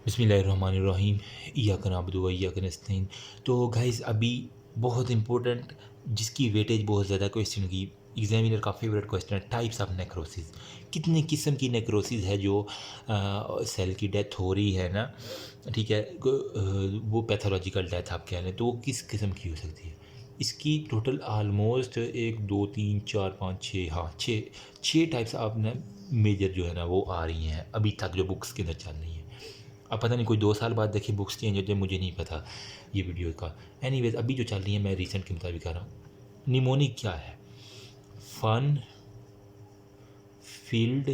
बिस्मिल्लाहिर्रहमानिर्रहीम। इय्याका नअबुदु व इय्याका नस्तईन। तो गाइस अभी बहुत इंपॉर्टेंट, जिसकी वेटेज बहुत ज़्यादा क्वेश्चन की, एग्जामिनर का फेवरेट क्वेश्चन है, टाइप्स ऑफ नेक्रोसिस। कितने किस्म की नेक्रोसिस है जो सेल की डेथ हो रही है ना, ठीक है, वो पैथोलॉजिकल डेथ आप कह लें, तो वो किस किस्म की हो सकती है। इसकी टोटल आलमोस्ट 1 2 3 4 5 6, हाँ, छः टाइप्स ऑफ ना मेजर जो है ना वो आ रही हैं अभी तक, जो बुक्स के अंदर चल रही हैं। अब पता नहीं कोई 2 साल बाद देखिए बुक्स चेंज होते हैं, मुझे नहीं पता ये वीडियो का। एनीवेज अभी जो चल रही है मैं रिसेंट के मुताबिक कर रहा हूँ। निमोनिक क्या है? फन फील्ड,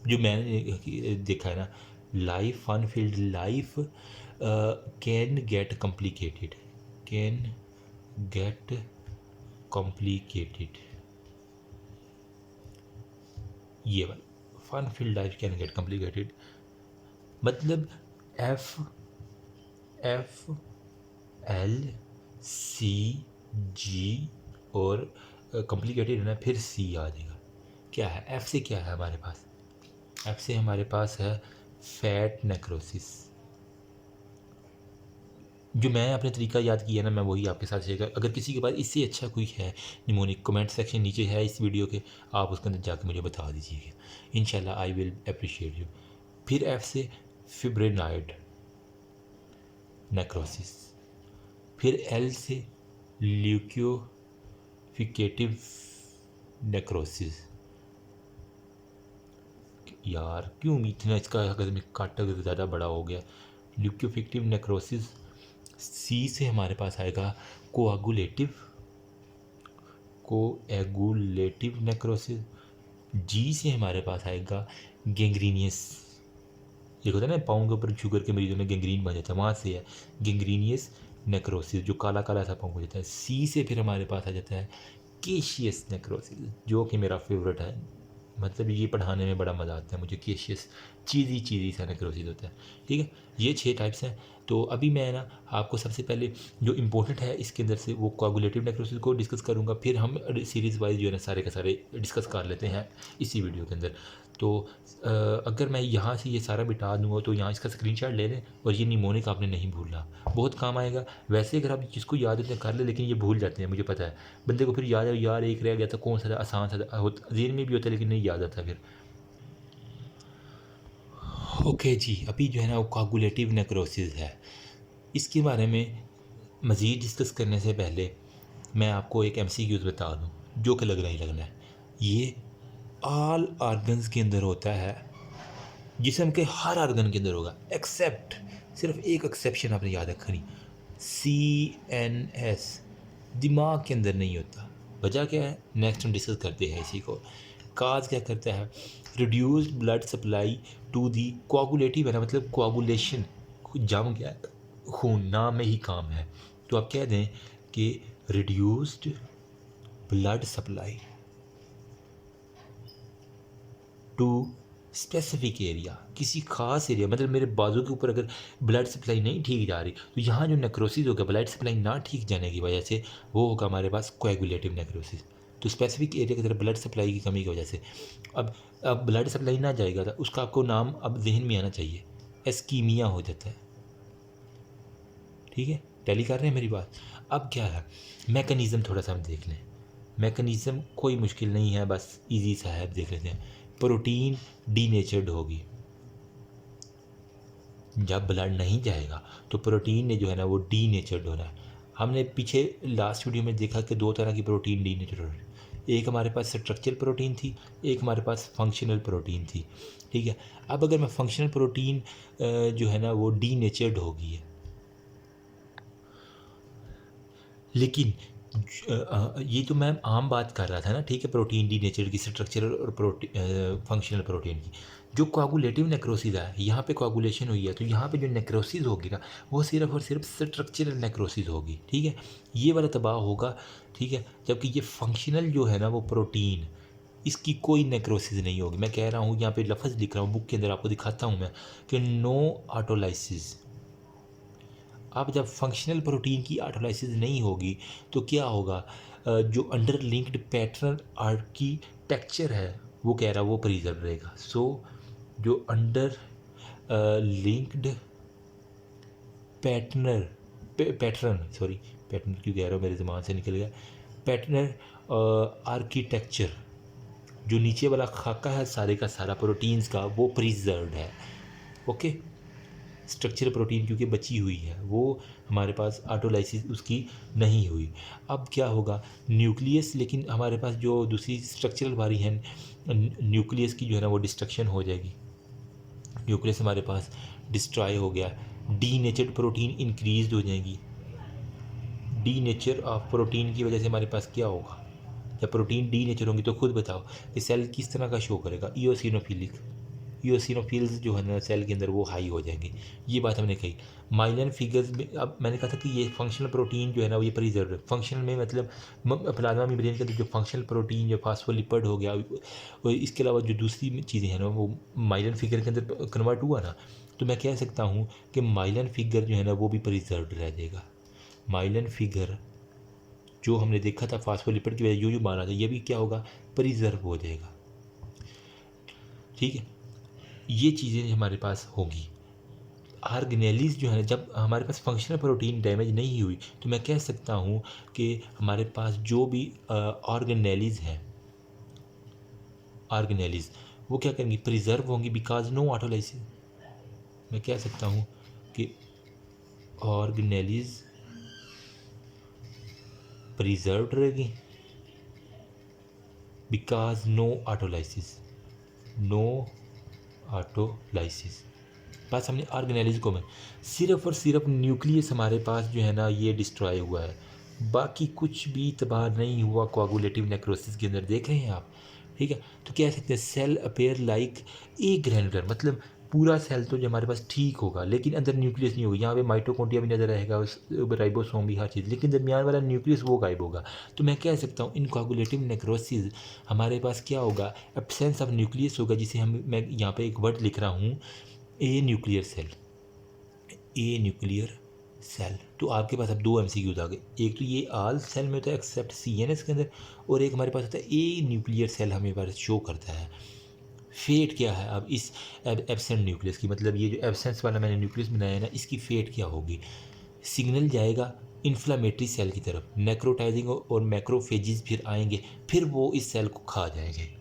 जो मैंने देखा है ना, life fun field life can get complicated, can get complicated. ये वाला fun field life can get complicated मतलब F F L C G, और कॉम्प्लिकेटेड है ना, फिर सी आ जाएगा। क्या है एफ से? क्या है हमारे पास? एफ से हमारे पास है फैट नेक्रोसिस। जो मैं अपने तरीका याद किया ना, मैं वही आपके साथ शेयर कर। अगर किसी के पास इससे अच्छा कोई है निमोनिक, कमेंट सेक्शन नीचे है इस वीडियो के, आप उसके अंदर जाकर मुझे बता दीजिएगा, इंशाल्लाह आई विल अप्रिशिएट यू। फिर एफ से फिब्रेनाइड नेक्रोसिस। फिर एल से ल्यूकोफिकेटिव नेक्रोसिस। यार क्यों इतना इसका अगर मैं काटा ज़्यादा बड़ा हो गया। ल्यूकोफिकेटिव नेक्रोसिस। सी से हमारे पास आएगा कोआगुलेटिव कोएगुलेटिव नेक्रोसिस। जी से हमारे पास आएगा गैंग्रीनियस। ये होता है ना पाँव के ऊपर शुगर के मरीजों में गैंग्रीन बन जाता है, वहाँ से है गैंग्रीनियस नेक्रोसिस, जो काला काला सा पाँव हो जाता है। सी से फिर हमारे पास आ जाता है केशियस नेक्रोसिस, जो कि मेरा फेवरेट है। मतलब ये पढ़ाने में बड़ा मज़ा आता है मुझे। केशियस चीज़ी चीज़ी सा नेक्रोसिस होता है। ठीक है, ये 6 टाइप्स हैं। तो अभी मैं ना आपको सबसे पहले जो इम्पोर्टेंट है इसके अंदर से वो कोआगुलेटिव नेक्रोसिस को डिस्कस करूँगा, फिर हम सीरीज़ वाइज जो है ना सारे के सारे डिस्कस कर लेते हैं इसी वीडियो के अंदर। तो अगर मैं यहाँ से ये सारा बिठा दूँगा तो यहाँ इसका स्क्रीनशॉट ले लें, और ये निमोनिक आपने नहीं भूलना, बहुत काम आएगा। वैसे अगर आप जिसको याद होते हैं कर ले, लेकिन ये भूल जाते हैं, मुझे पता है। बंदे को फिर याद है, यार एक रह गया था, कौन सा था, आसान सा होता, जेन में भी होता है लेकिन नहीं याद आता फिर। ओके जी, अभी जो है ना वो कोआगुलेटिव नेक्रोसिस है। इसके बारे में मज़ीद डिस्कस करने से पहले मैं आपको एक MCQs बता दूँ, जो कि लगना ही लगना है। ये ऑल ऑर्गन्स के अंदर होता है, जिस्म के हर ऑर्गन के अंदर होगा, एक्सेप्ट, सिर्फ एक एक्सेप्शन आपने याद रखनी, CNS, दिमाग के अंदर नहीं होता। वजह क्या है, नेक्स्ट हम डिस्कस करते हैं इसी को। काज क्या करता है, reduced blood supply to the coagulative है ना, मतलब कोआगुलेशन, जम गया खून, नाम में ही काम है। तो आप कह दें कि reduced blood supply to specific area, किसी खास एरिया, मतलब मेरे बाजू के ऊपर अगर ब्लड सप्लाई नहीं ठीक जा रही, तो यहाँ जो नेक्रोसिस होगा ब्लड सप्लाई ना ठीक जाने की वजह से, वो होगा हमारे पास कोएगुलेटिव नेक्रोसिस। तो स्पेसिफिक एरिया की तरफ ब्लड सप्लाई की कमी की वजह से अब ब्लड सप्लाई ना जाएगा, तो उसका आपको नाम अब जहन में आना चाहिए, एस्कीमिया हो जाता है। ठीक है, टैली कर रहे हैं मेरी बात। अब क्या है मैकेनिज़्म, थोड़ा सा हम देख लें। मैकेनिज़्म कोई मुश्किल नहीं है, बस इजी सा है, देख लेते हैं। प्रोटीन डीनेचर्ड होगी, जब ब्लड नहीं जाएगा तो प्रोटीन ने जो है ना वो डीनेचर्ड होना है। हमने पीछे लास्ट वीडियो में देखा कि 2 तरह की प्रोटीन डीनेचर्ड हो रही है। एक हमारे पास स्ट्रक्चरल प्रोटीन थी, एक हमारे पास फंक्शनल प्रोटीन थी। ठीक है, अब अगर मैं फंक्शनल प्रोटीन जो है ना वो डीनेचर्ड होगी है, लेकिन ये तो मैं आम बात कर रहा था ना, ठीक है, प्रोटीन डी नेचर की, स्ट्रक्चरल और फंक्शनल प्रोटीन की। जो कोआगुलेटिव नेक्रोसिस है, यहाँ पे कोआगुलेशन हुई है, तो यहाँ पे जो नेक्रोसिस होगी ना वो सिर्फ और सिर्फ स्ट्रक्चरल नेक्रोसिस होगी। ठीक है, ये वाला तबाह होगा। ठीक है, जबकि ये फंक्शनल जो है ना वो प्रोटीन, इसकी कोई नेक्रोसिस नहीं होगी। मैं कह रहा हूँ, यहाँ पे लफ्ज़ लिख रहा हूँ, बुक के अंदर आपको दिखाता हूँ मैं, कि नो ऑटोलाइसिस। अब जब फंक्शनल प्रोटीन की ऑटोलाइसिस नहीं होगी तो क्या होगा, जो अंडर लिंक्ड पैटर्न आर्किटेक्चर है वो कह रहा है वो प्रिजर्व रहेगा। सो जो अंडर लिंक्ड पैटर्न क्यों कह रहा हूँ, मेरे दिमाग से निकल गया। पैटर्न आर्किटेक्चर, जो नीचे वाला खाका है सारे का सारा प्रोटीन्स का, वो प्रिजर्व्ड है। ओके, स्ट्रक्चर प्रोटीन क्योंकि बची हुई है, वो हमारे पास ऑटोलाइसिस उसकी नहीं हुई। अब क्या होगा, न्यूक्लियस, लेकिन हमारे पास जो दूसरी स्ट्रक्चरल बारी है न्यूक्लियस की, जो है ना वो डिस्ट्रक्शन हो जाएगी। न्यूक्लियस हमारे पास डिस्ट्रॉय हो गया, डी नेचर्ड प्रोटीन इंक्रीज हो जाएंगी। डी नेचर ऑफ प्रोटीन की वजह से हमारे पास क्या होगा, जब प्रोटीन डी नेचर होंगी तो खुद बताओ कि सेल किस तरह का शो करेगा, ईओसिनोफिल्स जो है ना सेल के अंदर वो हाई हो जाएंगे। ये बात हमने कही। माइलन फिगर्स में अब मैंने कहा था कि ये फंक्शनल प्रोटीन जो है ना वो ये प्रिजर्व है। फंक्शनल में मतलब प्लाज्मा मेम्ब्रेन के अंदर जो फंक्शनल प्रोटीन, जो फास्फोलिपिड हो गया, और इसके अलावा जो दूसरी चीज़ें हैं ना वो माइलन फिगर के अंदर कन्वर्ट हुआ ना, तो मैं कह सकता हूँ कि माइलन फिगर जो है ना वो भी प्रिजर्व रह जाएगा। माइलन फिगर जो हमने देखा था फास्फोलिपिड की वजह जो माना था, ये भी क्या होगा, प्रिजर्व हो जाएगा। ठीक है, ये चीज़ें हमारे पास होगी। ऑर्गेनेलिज जो है, जब हमारे पास फंक्शनल प्रोटीन डैमेज नहीं हुई, तो मैं कह सकता हूँ कि हमारे पास जो भी ऑर्गेनेलिज हैं, ऑर्गेनेलिज वो क्या करेंगी, प्रिजर्व होंगी बिकॉज नो ऑटोलाइसिस। मैं कह सकता हूँ कि ऑर्गेनेलिज प्रिजर्व्ड रहेगी बिकॉज नो ऑटोलाइसिस। बस हमने ऑर्गेनेलिज को में सिर्फ और सिर्फ न्यूक्लियस हमारे पास जो है ना ये डिस्ट्रॉय हुआ है, बाकी कुछ भी तबाह नहीं हुआ कोआगुलेटिव नेक्रोसिस के अंदर, देख रहे हैं आप। ठीक है, तो कह सकते हैं cell appear like a granular, मतलब पूरा सेल तो जो हमारे पास ठीक होगा लेकिन अंदर न्यूक्लियस नहीं होगा। यहाँ पे माइटोकॉन्ड्रिया भी नजर रहेगा, उस राइबोसोम भी, हर चीज़, लेकिन दरमियान वाला न्यूक्लियस वो गायब होगा। तो मैं कह सकता हूँ इन कोआगुलेटिव नेक्रोसिस हमारे पास क्या होगा, एब्सेंस ऑफ न्यूक्लियस होगा, जिसे मैं यहाँ पे एक वर्ड लिख रहा हूँ, ए न्यूक्लियर सेल। तो आपके पास अब दो MCQs आ गए। एक तो ये ऑल सेल में होता है एक्सेप्ट CNS के अंदर, और एक हमारे पास होता है ए न्यूक्लियर सेल, हमें पास शो करता है। फेट क्या है अब इस एब्सेंट न्यूक्लियस की, मतलब ये जो एब्सेंस वाला मैंने न्यूक्लियस बनाया है ना, इसकी फेट क्या होगी, सिग्नल जाएगा इन्फ्लामेटरी सेल की तरफ, नेक्रोटाइजिंग और मैक्रोफेजिस फिर आएंगे, फिर वो इस सेल को खा जाएंगे।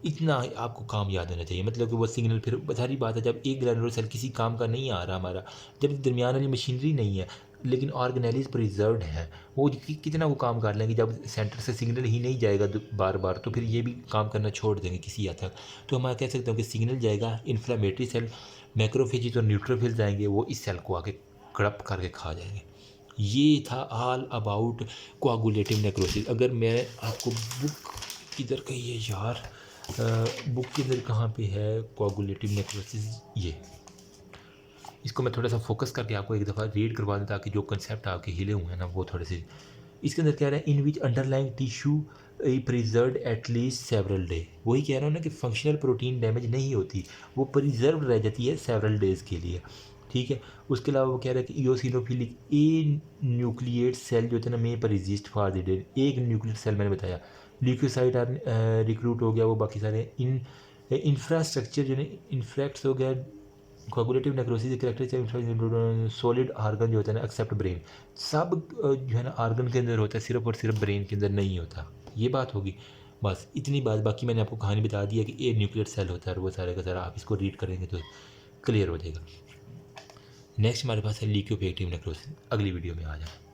इतना आपको काम याद होना चाहिए, मतलब कि वो सिग्नल, फिर सारी बात है जब एक ग्रैनुलर सेल किसी काम का नहीं आ रहा हमारा, जब दरमियान वाली मशीनरी नहीं है लेकिन ऑर्गेनेलिज प्रिजर्व्ड है, वो कितना वो काम कर लेंगे, जब सेंटर से सिग्नल ही नहीं जाएगा बार बार तो फिर ये भी काम करना छोड़ देंगे किसी हद तक। तो हम कह सकते हैं कि सिग्नल जाएगा, इन्फ्लामेटरी सेल, मैक्रोफेजिस और न्यूट्रोफिल्स आएंगे, वो इस सेल को आके कड़प करके खा जाएंगे। ये था ऑल अबाउट कोआगुलेटिव नेक्रोसिस। अगर मैं आपको बुक किधर कही है यार, बुक के अंदर कहाँ पे है कोआगुलेटिव नेक्रोसिस, ये इसको मैं थोड़ा सा फोकस करके आपको एक दफ़ा रीड करवा दूँ ताकि जो कंसेप्ट आपके हिले हुए हैं ना वो थोड़े से। इसके अंदर कह रहा है in which underlying tissue preserve at least several day. वही कह रहा हूँ ना कि फंक्शनल प्रोटीन डैमेज नहीं होती, वो प्रिजर्व रह जाती है सेवरल डेज के लिए। ठीक है, उसके अलावा वो कह रहा है कि ईओसिनोफिलिक ए न्यूक्लिएट सेल जो होता है ना मे पर एग्जिस्ट फॉर द डे। एक न्यूक्लियर सेल मैंने बताया, ल्यूकोसाइट रिक्रूट हो गया, वो बाकी सारे इंफ्रास्ट्रक्चर जो है इन्फ्रैक्ट्स हो गया। Coagulative necrosis character solid organ जो होता है ना एक्सेप्ट ब्रेन, सब जो है ना आर्गन के अंदर होता है, सिर्फ और सिर्फ ब्रेन के अंदर नहीं होता। ये बात होगी, बस इतनी बात। बाकी मैंने आपको कहानी बता दी है कि ए न्यूक्लियर सेल होता है, और वो सारे का सारा आप इसको रीड करेंगे तो क्लियर हो जाएगा। नेक्स्ट हमारे पास है ल्यूकोपेक्टिव नेक्रोसिस, अगली वीडियो में आ जाए।